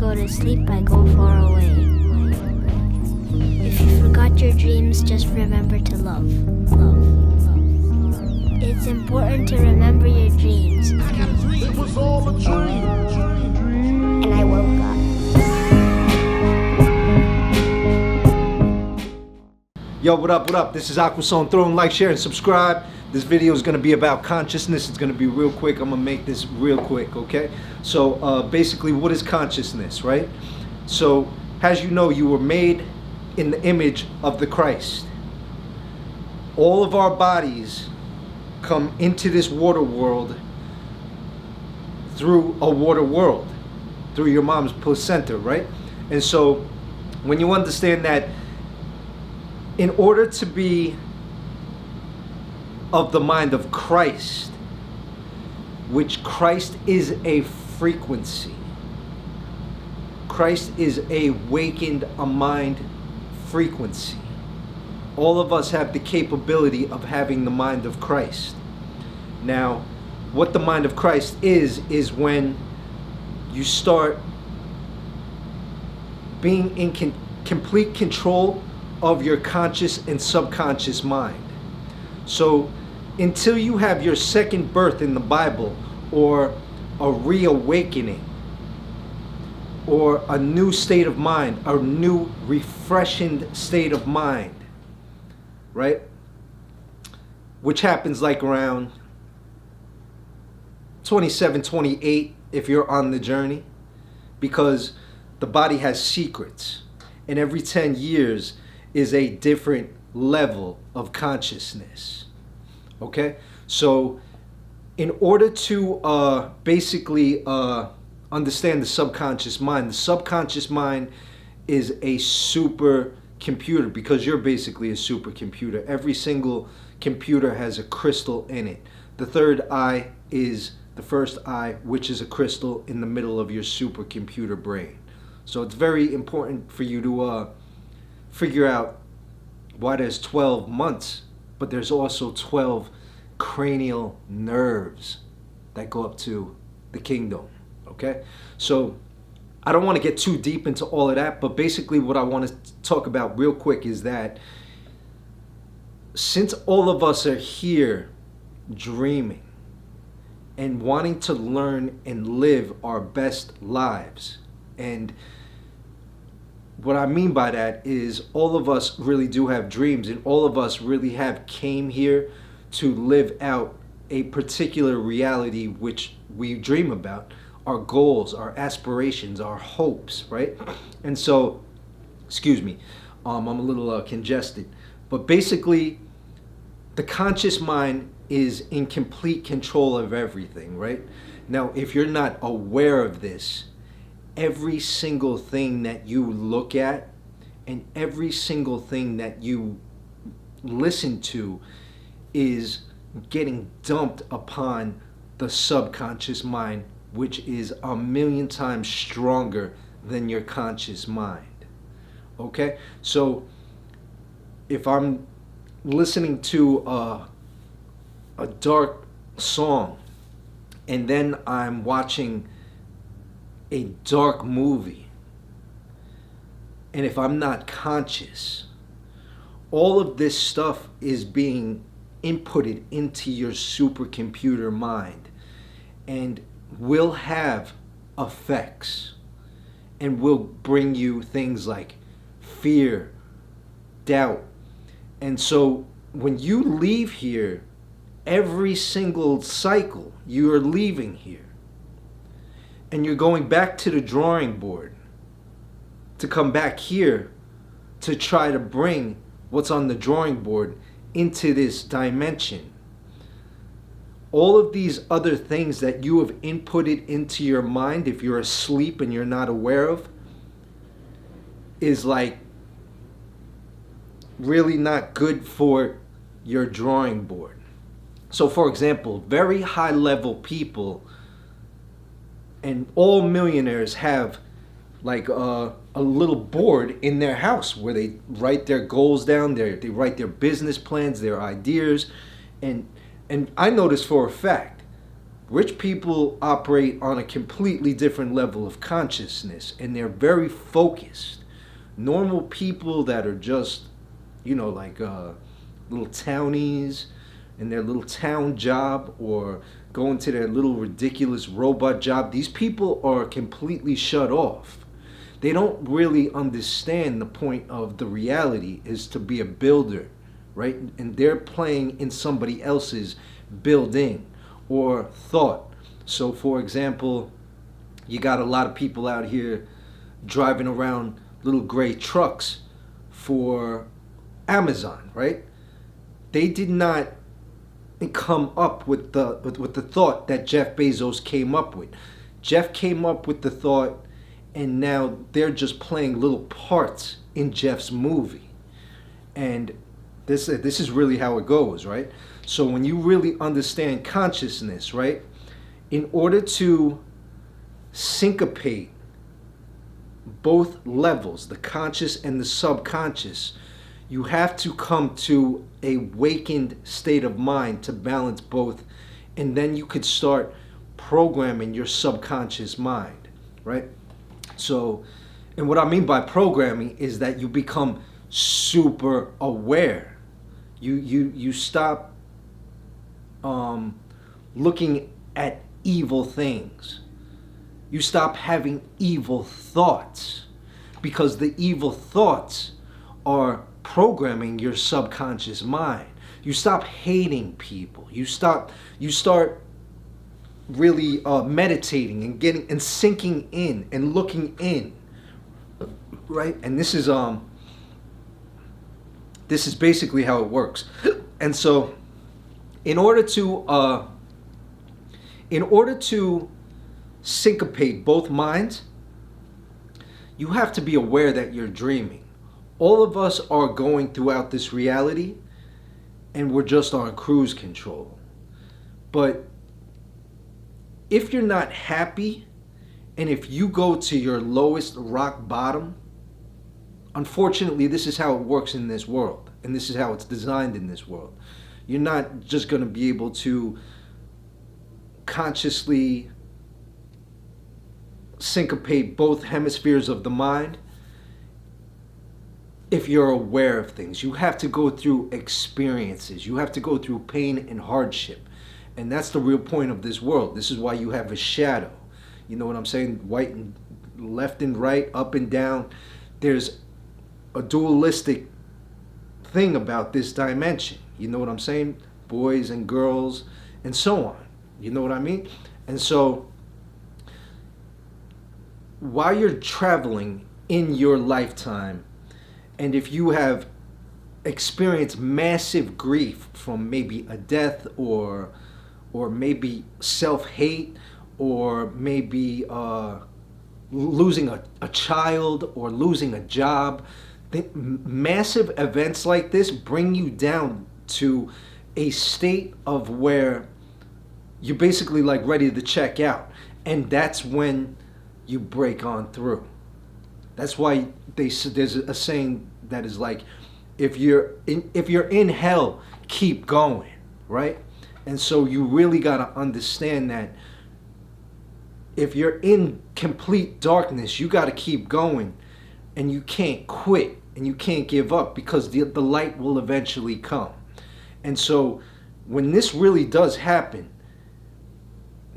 go to sleep, I go far away. If you forgot your dreams, just remember to love. It's important to remember your dreams. It was all a dream. And I woke up. Yo, what up, what up? This is AquaStoneThrone. Like, share, and subscribe. This video is going to be about consciousness. It's going to be real quick. I'm going to make this real quick, okay? So, basically, what is consciousness, right? So, as you know, you were made in the image of the Christ. All of our bodies come into this water world through a water world, through your mom's placenta, right? And so, when you understand that, in order to be of the mind of Christ, which Christ is a frequency. Christ is a wakened a mind frequency. All of us have the capability of having the mind of Christ. Now, what the mind of Christ is when you start being in complete control of your conscious and subconscious mind. So until you have your second birth in the Bible, or a reawakening, or a new state of mind, a new refreshing state of mind, right? Which happens like around 27, 28 if you're on the journey, because the body has secrets, and every 10 years is a different level of consciousness. Okay, so in order to basically understand the subconscious mind is a super computer, because you're basically a supercomputer. Every single computer has a crystal in it. The third eye is the first eye, which is a crystal in the middle of your supercomputer brain. So it's very important for you to figure out why there's 12 months, but there's also 12 cranial nerves that go up to the kingdom, okay? So I don't want to get too deep into all of that, but basically what I want to talk about real quick is that since all of us are here dreaming and wanting to learn and live our best lives, and what I mean by that is all of us really do have dreams, and all of us really have came here to live out a particular reality which we dream about, our goals, our aspirations, our hopes, right? And so, excuse me, I'm a little congested, but basically the conscious mind is in complete control of everything, right? Now, if you're not aware of this, every single thing that you look at and every single thing that you listen to is getting dumped upon the subconscious mind, which is a million times stronger than your conscious mind. Okay? So if I'm listening to a dark song and then I'm watching a dark movie, and if I'm not conscious, all of this stuff is being inputted into your supercomputer mind and will have effects and will bring you things like fear, doubt. And so when you leave here, every single cycle you are leaving here, and you're going back to the drawing board to come back here to try to bring what's on the drawing board into this dimension. All of these other things that you have inputted into your mind, if you're asleep and you're not aware of, is like really not good for your drawing board. So for example, very high level people and all millionaires have like a little board in their house where they write their goals down, they write their business plans, their ideas, and I noticed for a fact Rich people operate on a completely different level of consciousness, and they're very focused. Normal people that are just, like little townies in their little town job, or going to their little ridiculous robot job, these people are completely shut off. They don't really understand the point of the reality is to be a builder, right? And they're playing in somebody else's building or thought. So for example, you got a lot of people out here driving around little gray trucks for Amazon, right? They did not come up with the thought that Jeff Bezos came up with. Jeff came up with the thought, and now they're just playing little parts in Jeff's movie. And this is really how it goes, right? So when you really understand consciousness, right, in order to syncopate both levels, the conscious and the subconscious, you have to come to a wakened state of mind to balance both, and then you could start programming your subconscious mind, right? So, and what I mean by programming is that you become super aware. You stop looking at evil things. You stop having evil thoughts, because the evil thoughts are programming your subconscious mind. You stop hating people. You start really meditating and getting and sinking in and looking in, right? And this is basically how it works. And so in order to syncopate both minds, you have to be aware that you're dreaming. All of us are going throughout this reality, and we're just on cruise control. But if you're not happy, and if you go to your lowest rock bottom, unfortunately, this is how it works in this world, and this is how it's designed in this world. You're not just going to be able to consciously syncopate both hemispheres of the mind if you're aware of things. You have to go through experiences. You have to go through pain and hardship. And that's the real point of this world. This is why you have a shadow. You know what I'm saying? White and left and right, up and down. There's a dualistic thing about this dimension. You know what I'm saying? Boys and girls and so on. You know what I mean? And so while you're traveling in your lifetime, and if you have experienced massive grief from maybe a death, or maybe self-hate, or maybe losing a child, or losing a job, massive events like this bring you down to a state of where you're basically like ready to check out. And that's when you break on through. That's why there's a saying that is like, if you're in hell, keep going, right? And so you really got to understand that if you're in complete darkness, you got to keep going, and you can't quit, and you can't give up, because the light will eventually come. And so when this really does happen,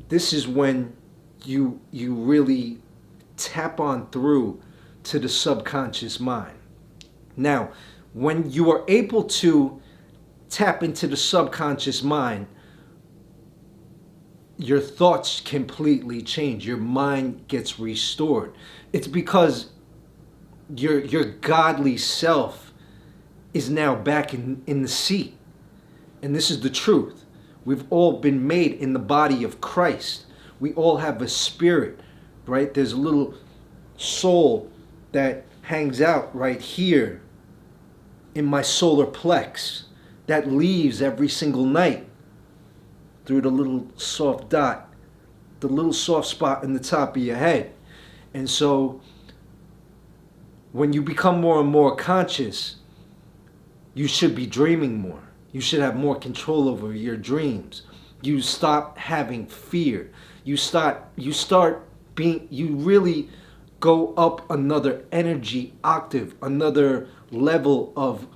this is when you really tap on through to the subconscious mind. Now, when you are able to tap into the subconscious mind, your thoughts completely change. Your mind gets restored. It's because your godly self is now back in the seat. And this is the truth. We've all been made in the body of Christ. We all have a spirit, right? There's a little soul that hangs out right here in my solar plex that leaves every single night through the little soft dot, the little soft spot in the top of your head. And so when you become more and more conscious, you should be dreaming more. You should have more control over your dreams. You stop having fear. You really go up another energy octave, another level of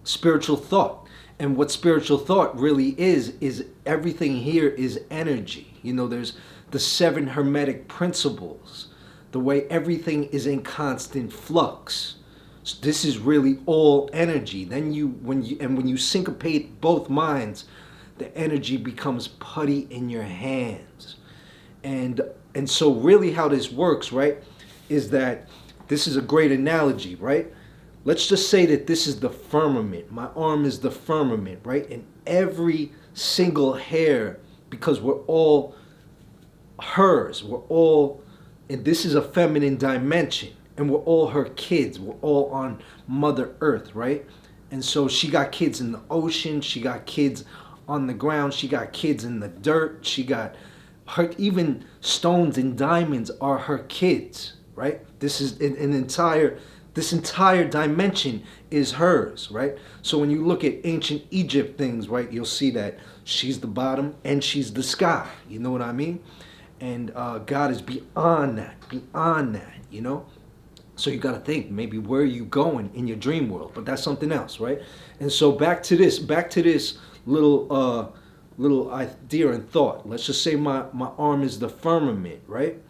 spiritual thought. And what spiritual thought really is everything here is energy. There's the 7 hermetic principles, the way everything is in constant flux. So this is really all energy. Then when you syncopate both minds, the energy becomes putty in your hands. And so really how this works, right, is that this is a great analogy, right? Let's just say that this is the firmament. My arm is the firmament, right? And every single hair, because we're all hers, and this is a feminine dimension, and we're all her kids. We're all on Mother Earth, right? And so she got kids in the ocean, she got kids on the ground, she got kids in the dirt, she got her, even stones and diamonds are her kids, right? This is this entire dimension is hers, right? So when you look at ancient Egypt things, right, you'll see that she's the bottom and she's the sky. You know what I mean? And God is beyond that, So you got to think, maybe where are you going in your dream world? But that's something else, right? And so back to this little idea and thought. Let's just say my arm is the firmament, right?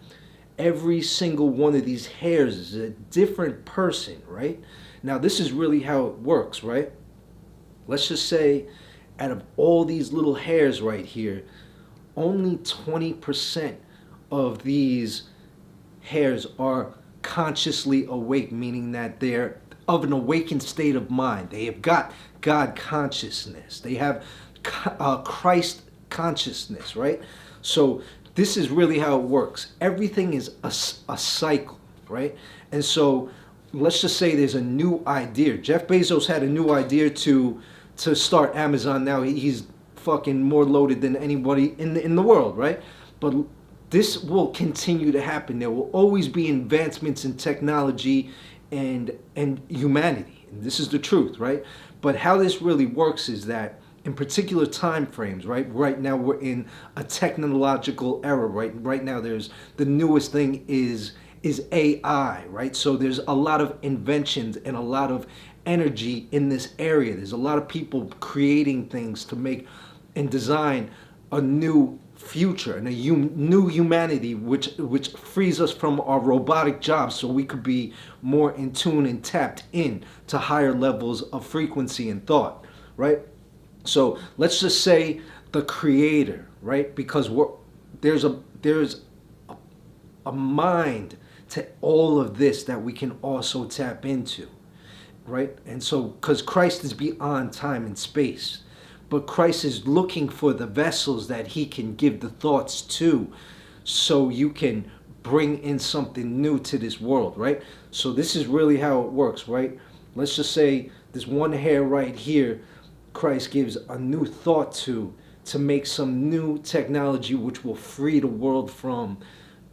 Every single one of these hairs is a different person, right? Now this is really how it works, right? Let's just say out of all these little hairs right here, only 20% of these hairs are consciously awake, meaning that they're of an awakened state of mind. They have got God consciousness. They have Christ consciousness, right? So this is really how it works. Everything is a cycle, right? And so let's just say there's a new idea. Jeff Bezos had a new idea to start Amazon. Now he's fucking more loaded than anybody in the world, right? But this will continue to happen. There will always be advancements in technology and humanity. And this is the truth, right? But how this really works is that in particular time frames, right? Right now we're in a technological era, right? Right now there's the newest thing is AI, right? So there's a lot of inventions and a lot of energy in this area. There's a lot of people creating things to make and design a new future and a new humanity, which frees us from our robotic jobs so we could be more in tune and tapped in to higher levels of frequency and thought, right? So let's just say the creator, right? Because there's a mind to all of this that we can also tap into, right? And so, because Christ is beyond time and space, but Christ is looking for the vessels that he can give the thoughts to, so you can bring in something new to this world, right? So this is really how it works, right? Let's just say this one hair right here, Christ gives a new thought to make some new technology which will free the world from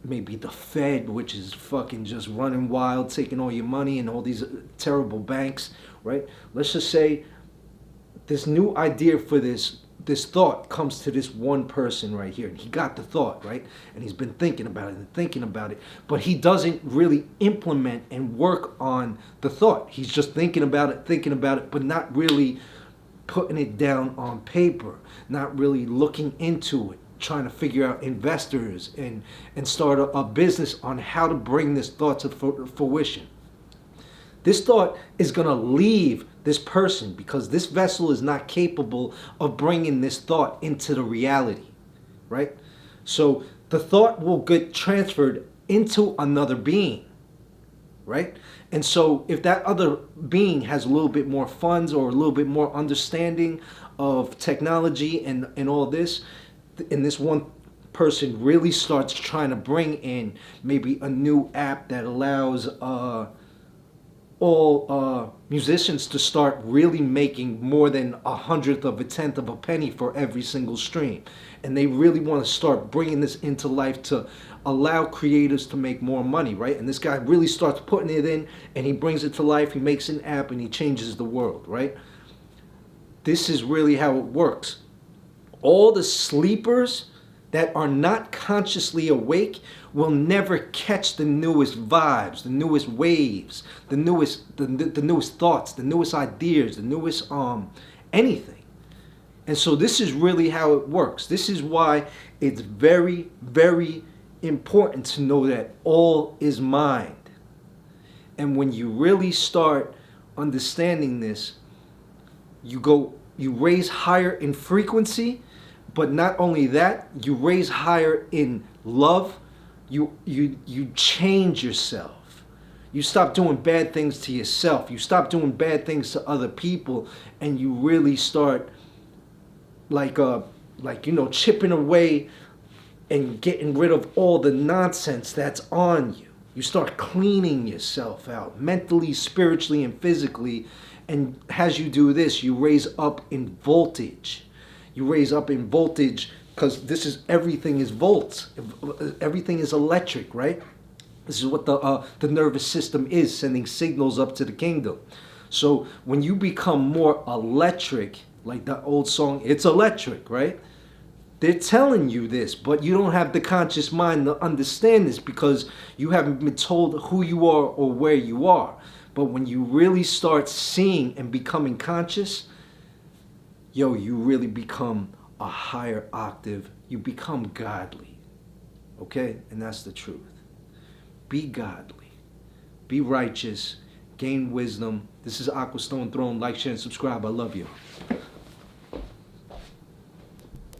maybe the Fed, which is fucking just running wild, taking all your money, and all these terrible banks, right? Let's just say this new idea for this thought comes to this one person right here, and he got the thought, right? And he's been thinking about it, but he doesn't really implement and work on the thought. He's just thinking about it, but not really putting it down on paper, not really looking into it, trying to figure out investors and start a business on how to bring this thought to fruition. This thought is going to leave this person because this vessel is not capable of bringing this thought into the reality, right? So the thought will get transferred into another being, right? And so if that other being has a little bit more funds or a little bit more understanding of technology and all this, and this one person really starts trying to bring in maybe a new app that allows all musicians to start really making more than 1/100 of a tenth of a penny for every single stream. And they really want to start bringing this into life to allow creators to make more money, right? And this guy really starts putting it in and he brings it to life. He makes an app and he changes the world, right? This is really how it works. All the sleepers that are not consciously awake will never catch the newest vibes, the newest waves, the newest thoughts, the newest ideas, the newest anything. And so this is really how it works. This is why it's very, very important to know that all is mind. And when you really start understanding this, you raise higher in frequency, but not only that, you raise higher in love. You change yourself. You stop doing bad things to yourself. You stop doing bad things to other people, and you really start chipping away and getting rid of all the nonsense that's on you. You start cleaning yourself out mentally, spiritually, and physically. And as you do this, you raise up in voltage. You raise up in voltage because everything is volts. Everything is electric, right? This is what the nervous system is, sending signals up to the kingdom. So when you become more electric, like that old song, It's Electric, right? They're telling you this, but you don't have the conscious mind to understand this because you haven't been told who you are or where you are. But when you really start seeing and becoming conscious, you really become a higher octave. You become godly. Okay? And that's the truth. Be godly. Be righteous. Gain wisdom. This is AquaStoneThrone. Like, share, and subscribe. I love you.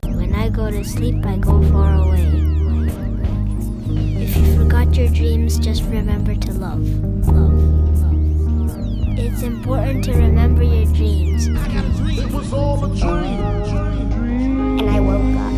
When I go to sleep, I go far away. If you forgot your dreams, just remember to love. It's important to remember your dreams. It was all a dream. And I woke up.